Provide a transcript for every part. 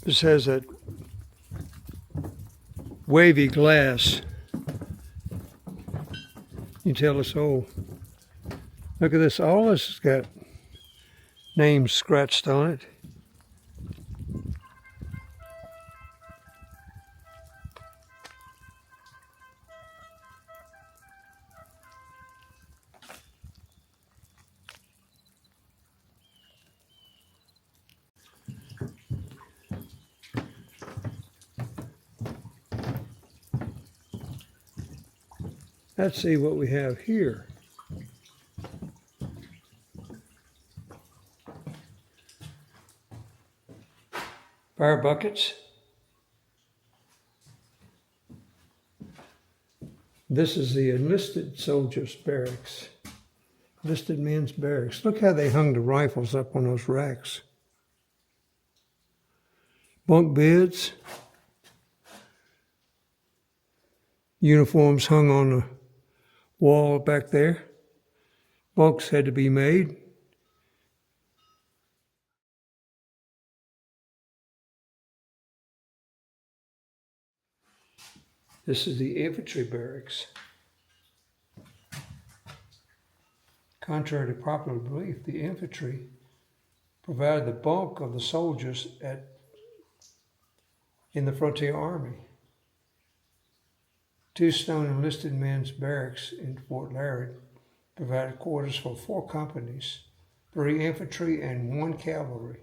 This has that wavy glass. You tell us, oh, look at this. All this has got names scratched on it. Let's see what we have here. Fire buckets. This is the enlisted soldiers' barracks. Enlisted men's barracks. Look how they hung the rifles up on those racks. Bunk beds. Uniforms hung on the wall back there. Bunks had to be made. This is the infantry barracks. Contrary to popular belief, the infantry provided the bulk of the soldiers in the frontier army. Two stone enlisted men's barracks in Fort Larned provided quarters for 4 companies, 3 infantry and 1 cavalry.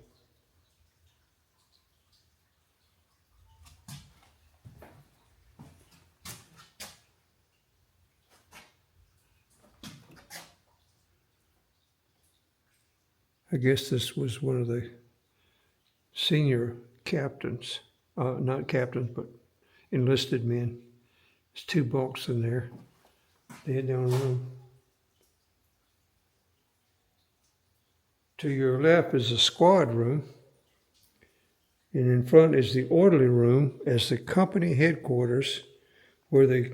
I guess this was one of the senior captains, not captains, but enlisted men. There's 2 bunks in there. They had their own room. To your left is the squad room, and in front is the orderly room as the company headquarters, where the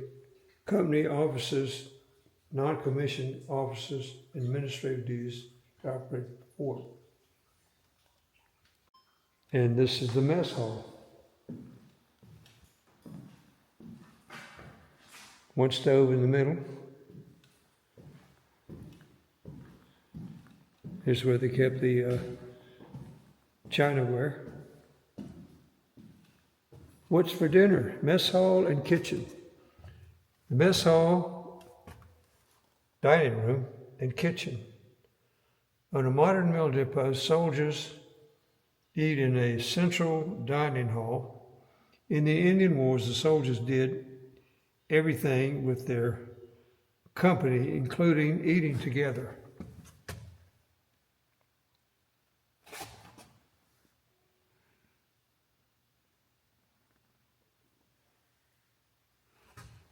company officers, non-commissioned officers, administrative duties operate the fort. And this is the mess hall. One stove in the middle. Here's where they kept the chinaware. What's for dinner? Mess hall and kitchen. The mess hall, dining room, and kitchen. On a modern mill depot, soldiers eat in a central dining hall. In the Indian Wars, the soldiers did everything with their company, including eating together.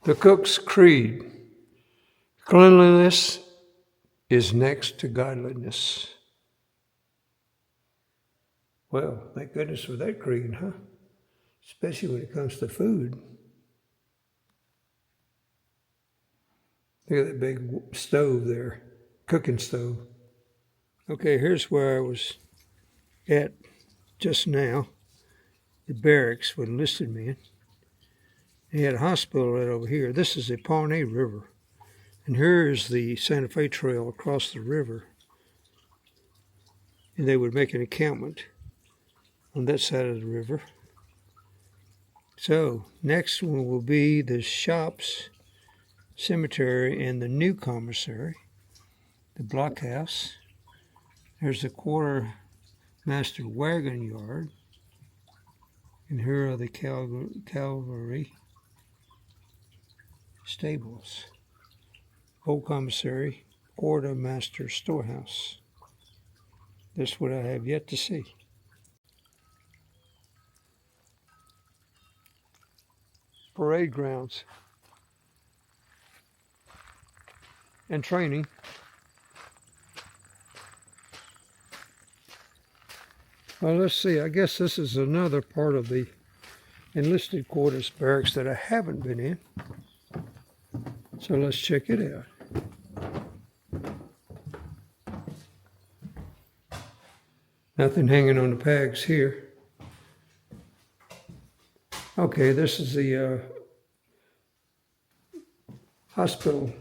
The cook's creed: cleanliness is next to godliness. Well, thank goodness for that creed, huh? Especially when it comes to food. Look at that big stove there, cooking stove. Okay, here's where I was at just now, the barracks for enlisted men. They had a hospital right over here. This is the Pawnee River. And here is the Santa Fe Trail across the river. And they would make an encampment on that side of the river. So, next one will be the shops, cemetery, and the new commissary, the blockhouse. There's the quartermaster wagon yard. And here are the cavalry stables. Old commissary, quartermaster storehouse. This is what I have yet to see. Parade grounds and training. Well, let's see. I guess this is another part of the enlisted quarters barracks that I haven't been in. So let's check it out. Nothing hanging on the pegs here. Okay, this is the hospital.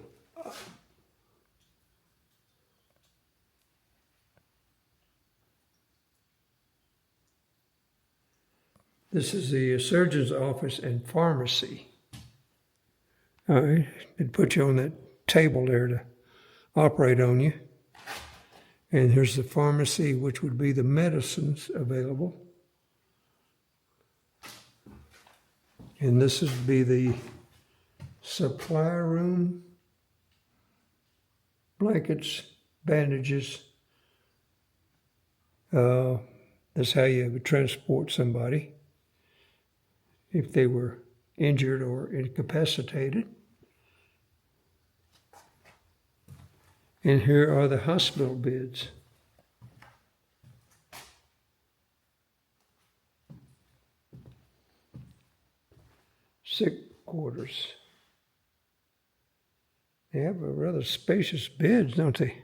This is the surgeon's office and pharmacy. All right, they'd put you on that table there to operate on you. And here's the pharmacy, which would be the medicines available. And this would be the supply room, blankets, bandages. That's how you would transport somebody if they were injured or incapacitated. And here are the hospital beds. Sick quarters. They have a rather spacious beds, don't they?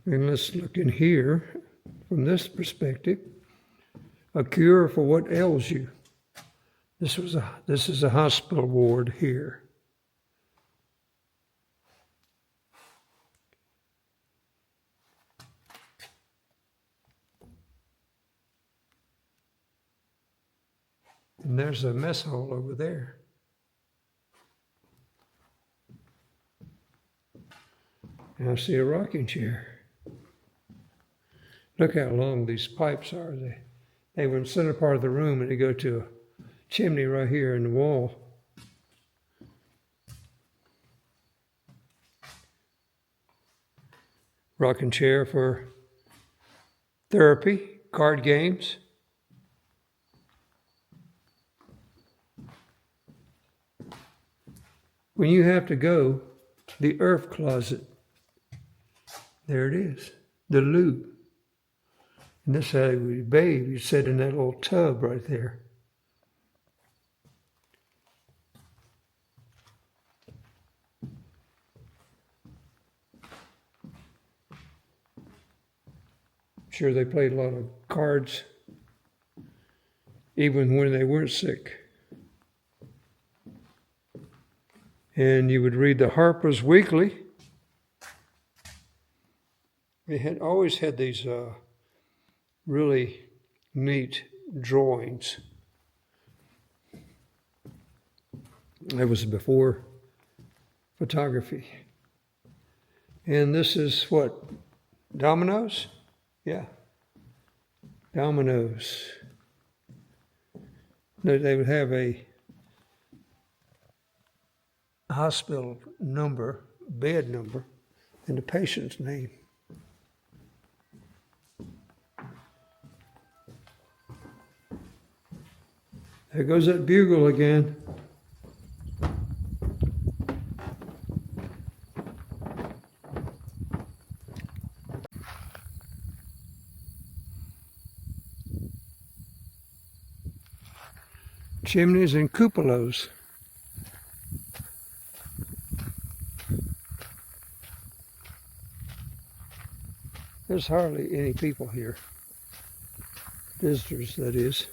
And let's look in here from this perspective. A cure for what ails you. This is a hospital ward here. And there's a mess hall over there. And I see a rocking chair. Look how long these pipes are. They were in the center part of the room and they go to a chimney right here in the wall. Rocking chair for therapy, card games. When you have to go, the earth closet, there it is, the loo. And this is how you bathe. You sit in that little tub right there. I'm sure they played a lot of cards, even when they weren't sick. And you would read the Harper's Weekly. They had always had these really neat drawings. That was before photography. And this is what? Dominoes? Yeah. Dominoes. They would have a hospital number, bed number, and the patient's name. There goes that bugle again. Chimneys and cupolas. There's hardly any people here. Visitors, that is.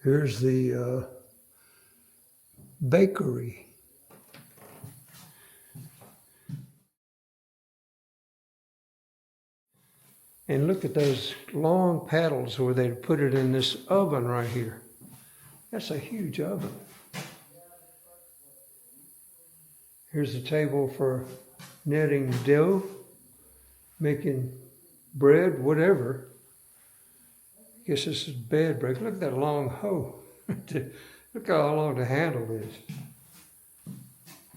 Here's the bakery. And look at those long paddles where they put it in this oven right here. That's a huge oven. Here's a table for kneading dough, making bread, whatever. I guess this is bed break. Look at that long hoe. Look how long the handle is.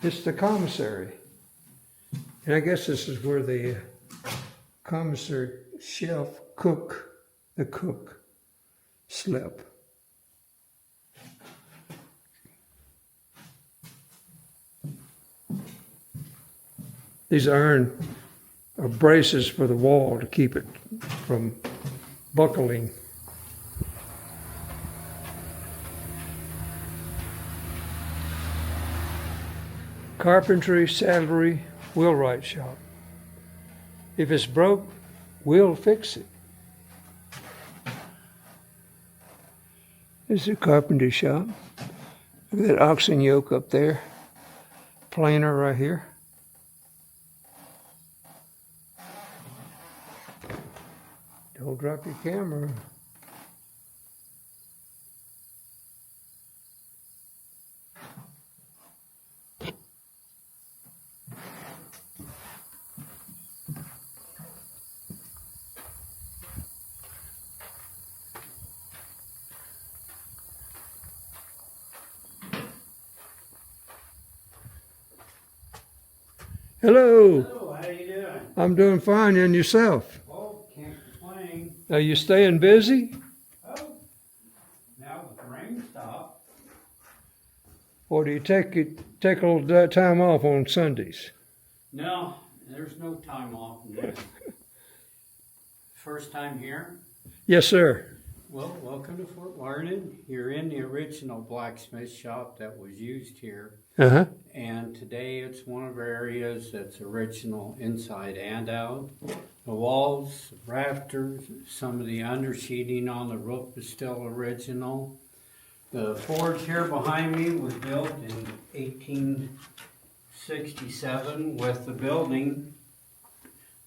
It's the commissary. And I guess this is where the commissary chef, the cook, slept. These iron braces for the wall to keep it from buckling. Carpentry, saddlery, wheelwright shop. If it's broke, we'll fix it. This is a carpentry shop. Look at that oxen yoke up there. Planer right here. Don't drop your camera. Hello. Hello, how you doing? I'm doing fine, and yourself? Oh, can't complain. Are you staying busy? Oh, now the rain stopped. Or do you take a little time off on Sundays? No, there's no time off. First time here? Yes, sir. Well, welcome to Fort Larned. You're in the original blacksmith shop that was used here. Uh-huh. And today it's one of our areas that's original inside and out. The walls, rafters, some of the undersheeting on the roof is still original. The forge here behind me was built in 1867 with the building.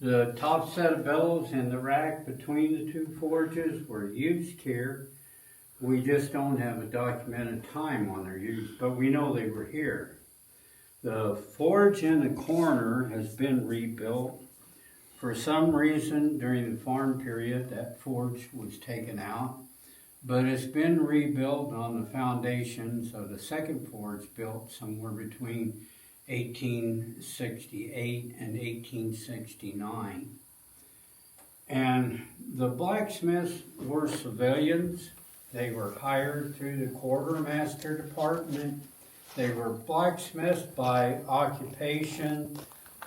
The top set of bellows and the rack between the two forges were used here. We just don't have a documented time on their use, but we know they were here. The forge in the corner has been rebuilt. For some reason, during the farm period, that forge was taken out, but it's been rebuilt on the foundations of the second forge built somewhere between 1868 and 1869. And the blacksmiths were civilians. They were hired through the quartermaster department. They were blacksmiths by occupation.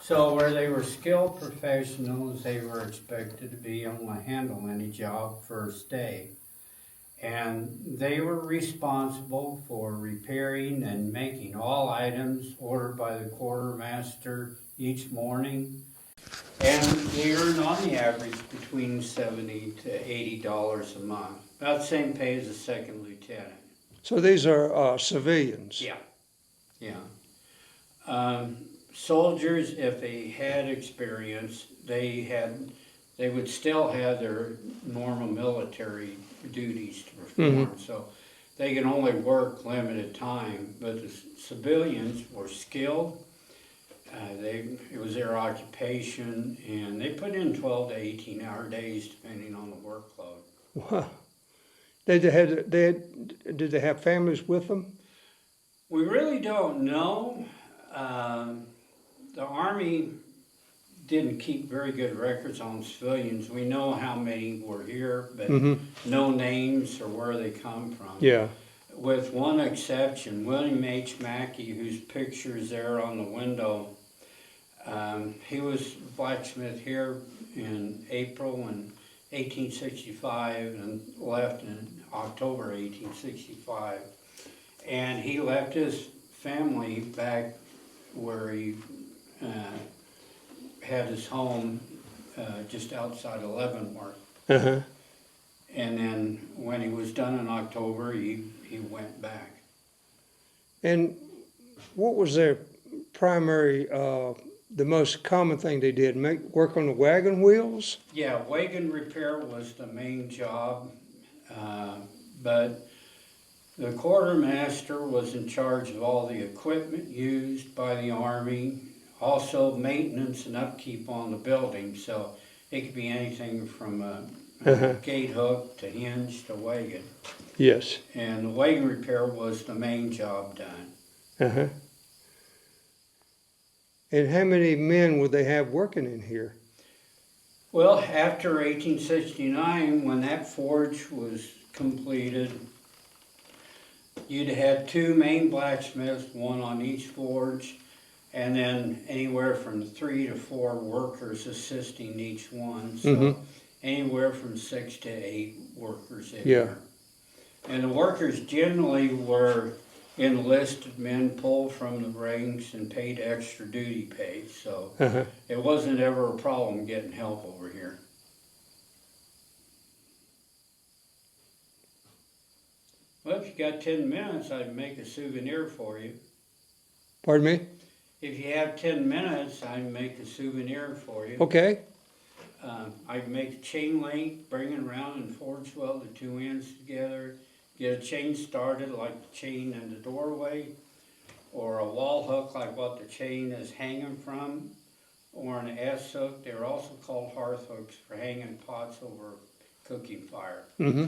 So where they were skilled professionals, they were expected to be able to handle any job first day. And they were responsible for repairing and making all items ordered by the quartermaster each morning. And they earned on the average between $70 to $80 a month. About the same pay as a second lieutenant. So these are civilians? Yeah. Soldiers, if they had experience, they would still have their normal military duties to perform. Mm-hmm. So they can only work limited time, but the civilians were skilled. It was their occupation, and they put in 12 to 18-hour days depending on the workload. Wow. Did they have families with them? We really don't know. The Army didn't keep very good records on civilians. We know how many were here, but no names or where they come from. Yeah. With one exception, William H. Mackey, whose picture is there on the window, he was a blacksmith here in April in 1865 and left in October 1865. And he left his family back where he had his home just outside of Leavenworth. Uh-huh. And then when he was done in October, he went back. And what was their primary, the most common thing they did? Work on the wagon wheels? Yeah, wagon repair was the main job, but the quartermaster was in charge of all the equipment used by the Army, also maintenance and upkeep on the building. So it could be anything from a gate hook to hinge to wagon. Yes. And the wagon repair was the main job done. Uh-huh. And how many men would they have working in here? Well, after 1869, when that forge was completed, you'd had two main blacksmiths, one on each forge. and then anywhere from 3 to 4 workers assisting each one. So Mm-hmm. anywhere from 6 to 8 workers in Yeah. there. And the workers generally were enlisted men pulled from the ranks and paid extra duty pay. So Uh-huh. it wasn't ever a problem getting help over here. Well, if you got 10 minutes, I'd make a souvenir for you. Pardon me? If you have 10 minutes, I'd make a souvenir for you. Okay. I'd make a chain link, bring it around and forge weld the two ends together. Get a chain started like the chain in the doorway, or a wall hook like what the chain is hanging from, or an S hook. They're also called hearth hooks for hanging pots over cooking fire. Mm-hmm.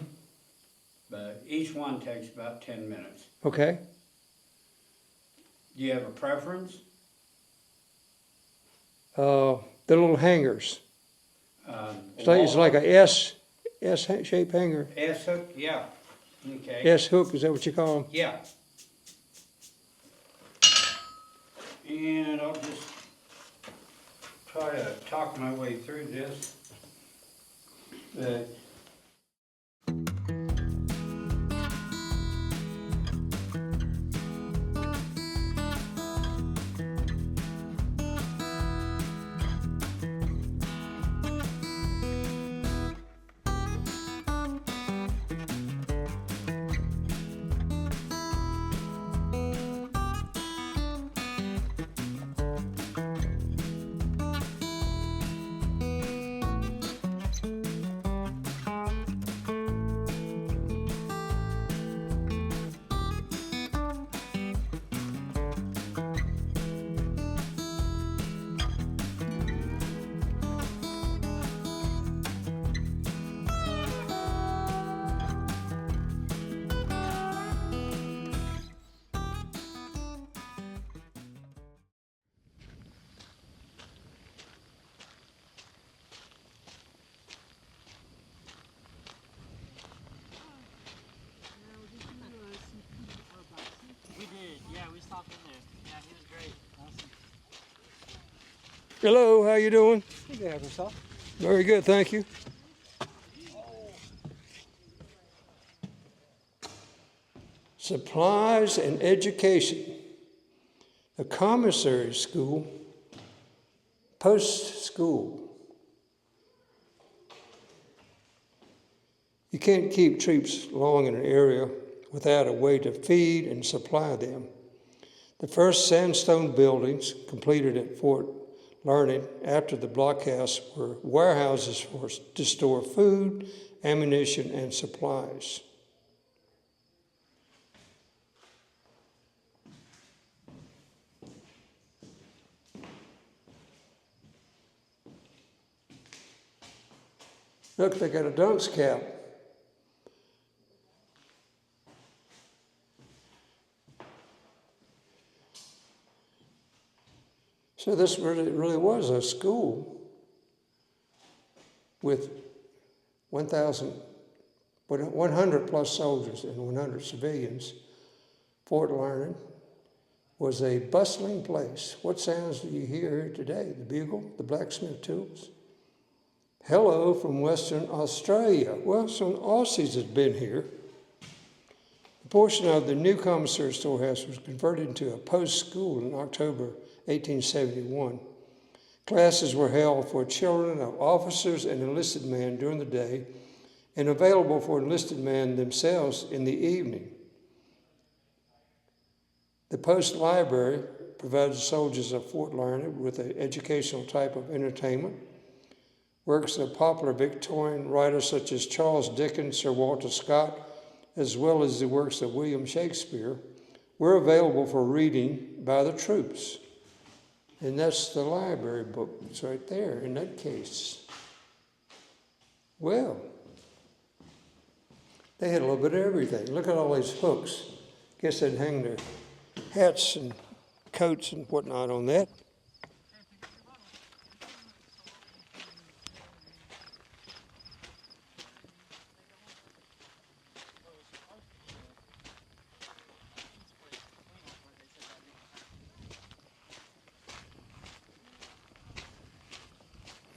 But each one takes about 10 minutes. Okay. Do you have a preference? The little hangers. It's like a S-shaped hanger. S hook, yeah. Okay. S hook, is that what you call them? Yeah. And I'll just try to talk my way through this. But we stopped in there. Yeah, he was great. Awesome. Hello, how you doing? Good to have yourself. Very good, thank you. Supplies and education. The commissary school, post school. You can't keep troops long in an area without a way to feed and supply them. The first sandstone buildings completed at Fort Larned after the blockhouse were warehouses to store food, ammunition, and supplies. Look, they got a dunce cap. So this really was a school with 100 plus soldiers and 100 civilians. Fort Larned was a bustling place. What sounds do you hear here today? The bugle, the blacksmith tools. Hello from Western Australia. Well, some Aussies had been here. A portion of the new commissary storehouse was converted into a post school in October 1871. Classes were held for children of officers and enlisted men during the day and available for enlisted men themselves in the evening. The post library provided soldiers of Fort Larned with an educational type of entertainment. Works of popular Victorian writers such as Charles Dickens, Sir Walter Scott, as well as the works of William Shakespeare, were available for reading by the troops. And that's the library book. It's right there in that case. Well, they had a little bit of everything. Look at all these hooks. Guess they'd hang their hats and coats and whatnot on that.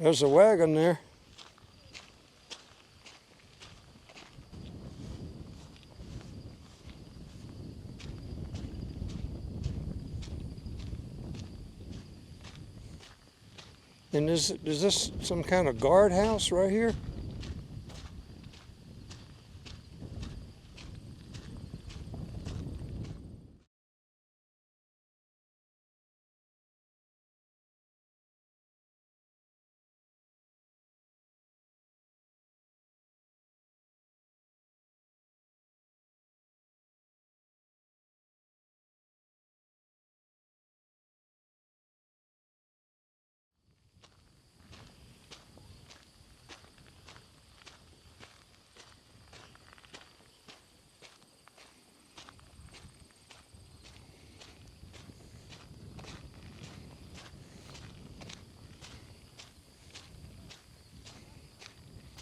There's a wagon there. And is this some kind of guardhouse right here?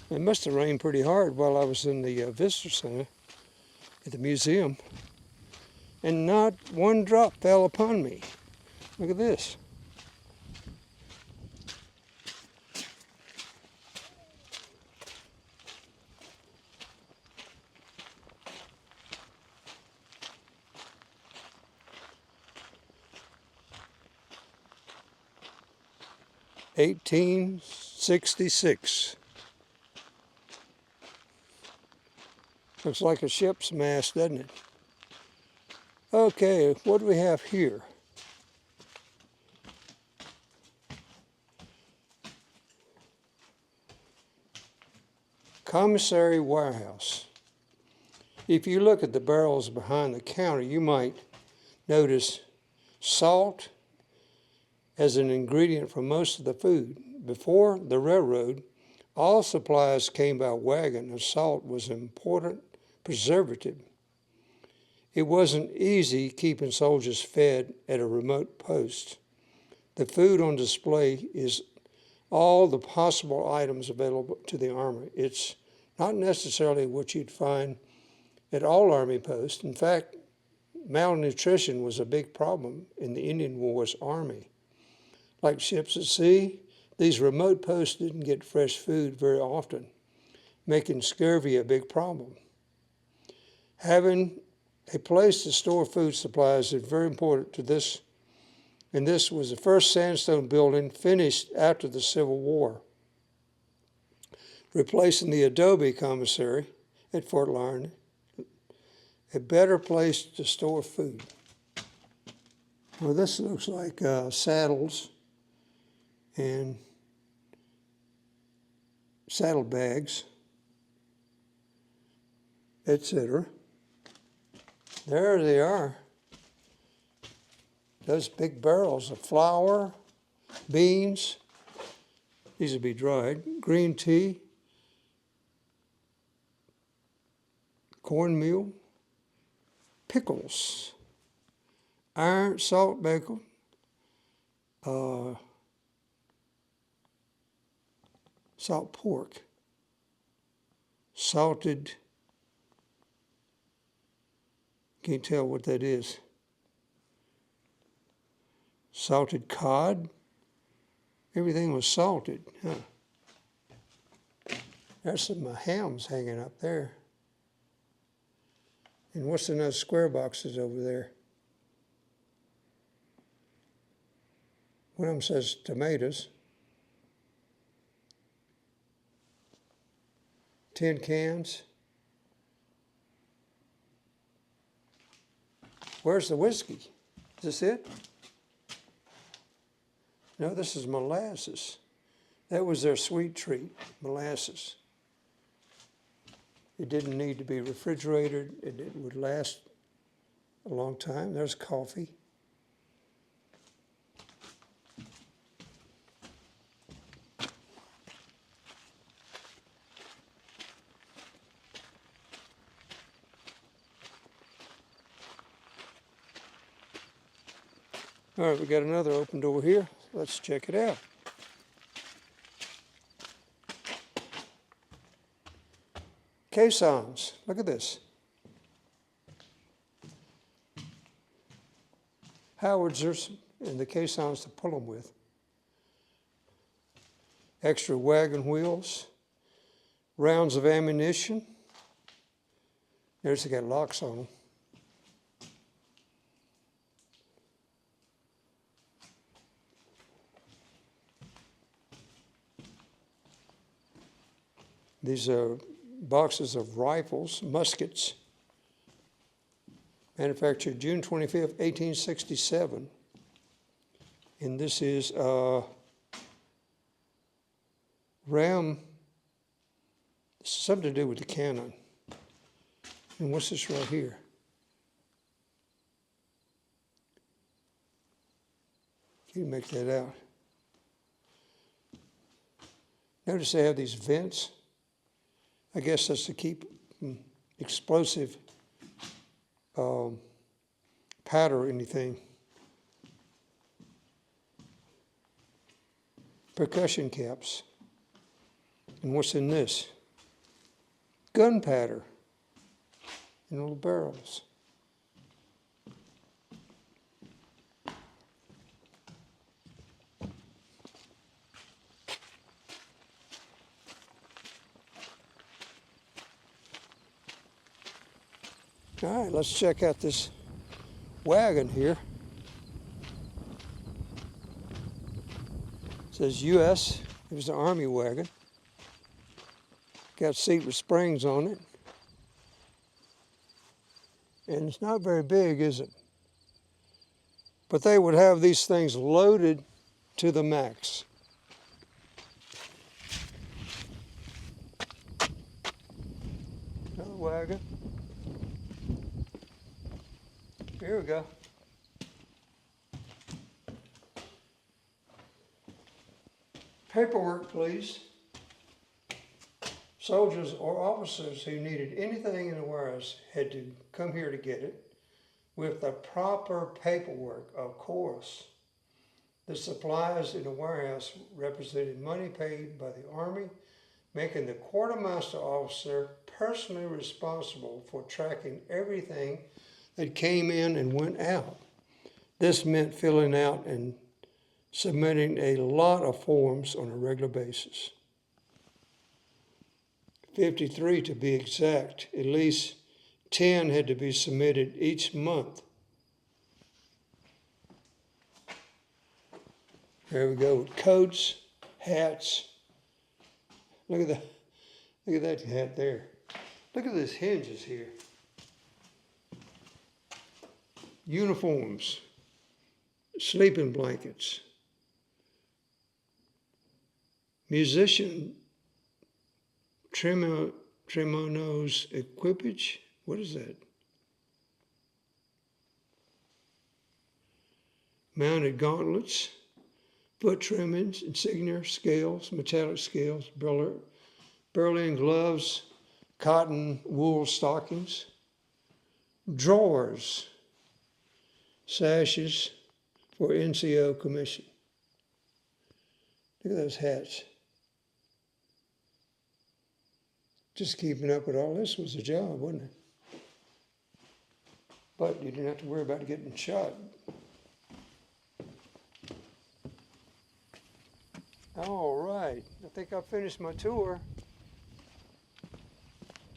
It must have rained pretty hard while I was in the visitor center at the museum, and not one drop fell upon me. Look at this. "1866. Looks like a ship's mast, doesn't it? Okay, what do we have here? Commissary warehouse. If you look at the barrels behind the counter, you might notice salt as an ingredient for most of the food. Before the railroad, all supplies came by wagon, and salt was an important preservative. It wasn't easy keeping soldiers fed at a remote post. The food on display is all the possible items available to the Army. It's not necessarily what you'd find at all Army posts. In fact, malnutrition was a big problem in the Indian Wars Army. Like ships at sea, these remote posts didn't get fresh food very often, making scurvy a big problem. Having a place to store food supplies is very important to this, and this was the first sandstone building finished after the Civil War, replacing the adobe commissary at Fort Larned, a better place to store food. Well, this looks like saddles and saddlebags, etc. There they are. Those big barrels of flour, beans, these would be dried, green tea, cornmeal, pickles, iron, salt, bacon, salt pork, salted, can't tell what that is, salted cod. Everything was salted, huh? There's some hams hanging up there. And what's in those square boxes over there? One of them says tomatoes. Tin cans. Where's the whiskey? Is this it? No, this is molasses. That was their sweet treat, molasses. It didn't need to be refrigerated. It would last a long time. There's coffee. All right, we got another open door here. Let's check it out. Caissons, look at this. Howards and the caissons to pull them with. extra wagon wheels, rounds of ammunition. Notice they got locks on them. These are boxes of rifles, muskets, manufactured June 25th, 1867. And this is Ram, this is something to do with the cannon. And what's this right here? You can make that out. Notice they have these vents. I guess that's to keep explosive powder or anything. Percussion caps. And what's in this? Gunpowder in little barrels. All right, let's check out this wagon here. It says U.S. It was an Army wagon. Got seat with springs on it. And it's not very big, is it? But they would have these things loaded to the max. Another wagon. Here we go. Paperwork, please. Soldiers or officers who needed anything in the warehouse had to come here to get it with the proper paperwork, of course. The supplies in the warehouse represented money paid by the Army, making the quartermaster officer personally responsible for tracking everything that came in and went out. This meant filling out and submitting a lot of forms on a regular basis. 53 to be exact. At least 10 had to be submitted each month. There we go with coats, hats. Look at that hat there. Look at these hinges here. Uniforms, sleeping blankets, musician tremonos equipage. What is that? Mounted gauntlets, foot trimmings, insignia, scales, metallic scales, Berlin gloves, cotton wool stockings, drawers, sashes for NCO commission. Look at those hats. Just keeping up with all this was a job, wasn't it? But you didn't have to worry about getting shot. All right, I think I finished my tour.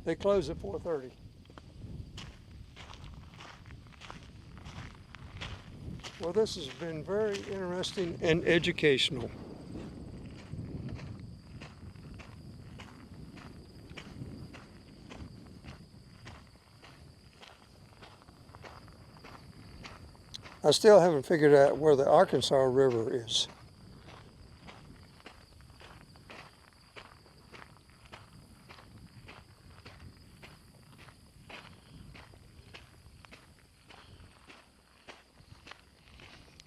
They close at 4:30. Well, this has been very interesting and educational. I still haven't figured out where the Arkansas River is.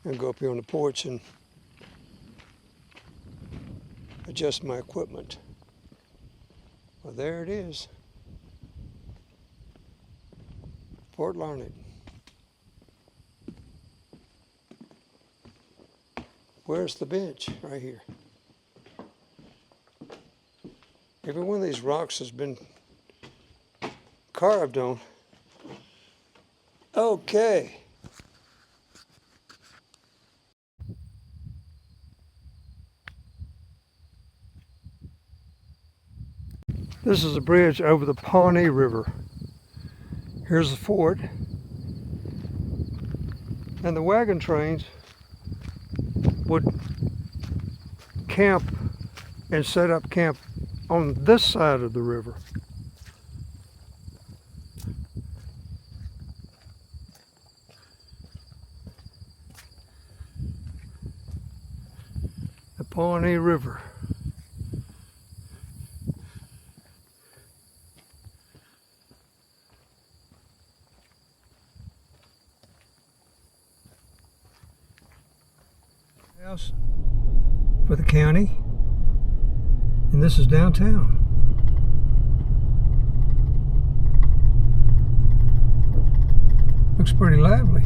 I'll go up here on the porch and adjust my equipment. Well, there it is. Fort Larned. Where's the bench? Right here. Every one of these rocks has been carved on. Okay. This is a bridge over the Pawnee River. Here's the fort. And the wagon trains would camp and set up camp on this side of the river. The Pawnee River. House for the county, and this is downtown. Looks pretty lively.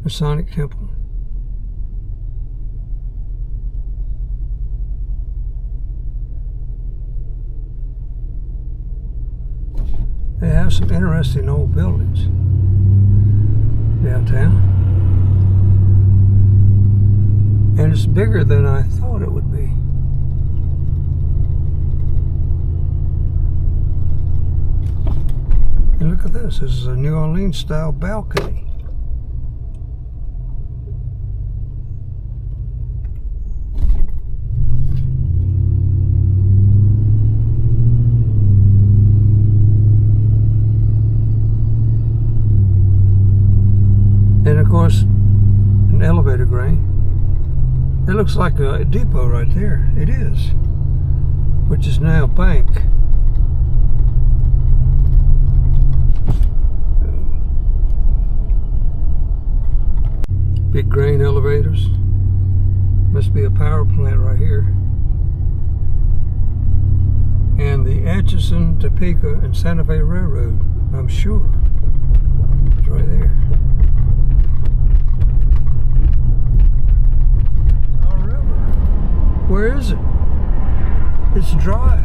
Masonic Temple. They have some interesting old buildings downtown. And it's bigger than I thought it would be. And look at this. This is a New Orleans style balcony. And of course, an elevator grain. It looks like a depot right there. It is, which is now a bank. Big grain elevators. Must be a power plant right here. And the Atchison, Topeka, and Santa Fe Railroad, I'm sure. It's right there. Where is it? It's dry.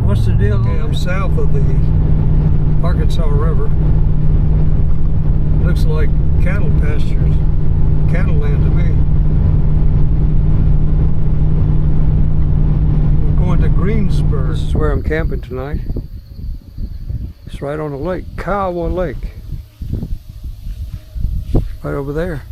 What's the deal? Okay, I'm south of the Arkansas River. Looks like cattle pastures, cattle land to me. We're going to Greensburg. This is where I'm camping tonight. It's right on the lake, Kiowa Lake. Right over there.